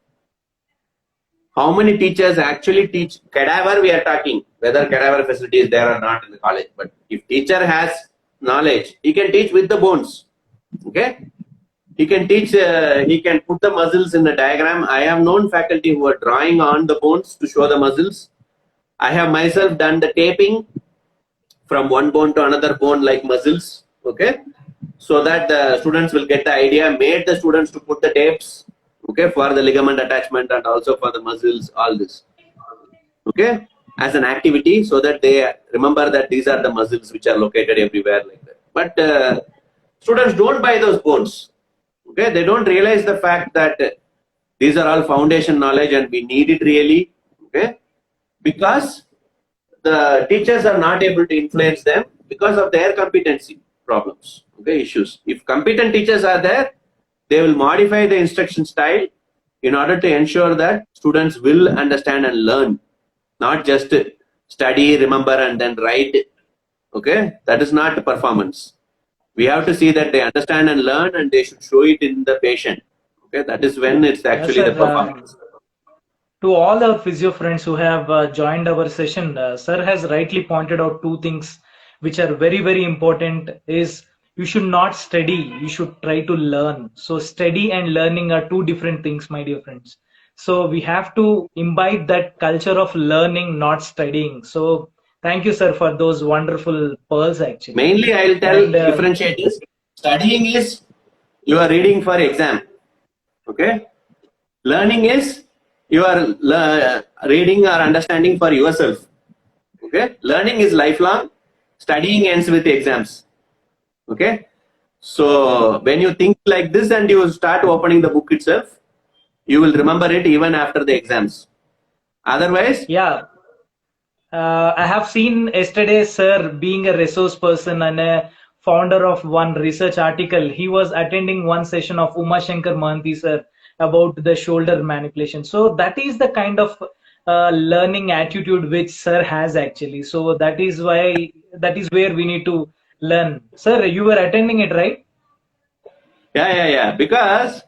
How many teachers actually teach cadaver? We are talking whether cadaver facility is there or not in the college. But if teacher has knowledge, he can teach with the bones. Okay, he can teach. He can put the muscles in the diagram. I have known faculty who are drawing on the bones to show the muscles. I have myself done the taping from one bone to another bone like muscles. Okay, so that the students will get the idea. Made the students to put the tapes. Okay, for the ligament attachment and also for the muscles, all this. Okay, as an activity, so that they remember that these are the muscles which are located everywhere like that. But students don't buy those bones. Okay, they don't realize the fact that these are all foundation knowledge and we need it really. Okay, because the teachers are not able to influence them because of their competency problems. Okay, issues. If competent teachers are there, they will modify the instruction style in order to ensure that students will understand and learn, not just study, remember, and then write. Okay, that is not performance. We have to see that they understand and learn, and they should show it in the patient. Okay, that is when it's actually the performance. To all our physio friends who have joined our session, sir has rightly pointed out two things which are very, very important. Is you should not study, you should try to learn. So study and learning are two different things, my dear friends. So we have to imbibe that culture of learning, not studying. So thank you, sir, for those wonderful pearls actually. Mainly, I'll tell differentiate is studying is you are reading for exam. Okay, learning is you are reading or understanding for yourself. Okay, learning is lifelong. Studying ends with exams. Okay, so when you think like this and you start opening the book itself, you will remember it even after the exams. Otherwise, yeah. I have seen yesterday, sir, being a resource person and a founder of one research article. He was attending one session of Uma Shankar Mahanti, sir, about the shoulder manipulation. So that is the kind of learning attitude which sir has actually. So that is where we need to learn. Sir, you were attending it, right? yeah. Because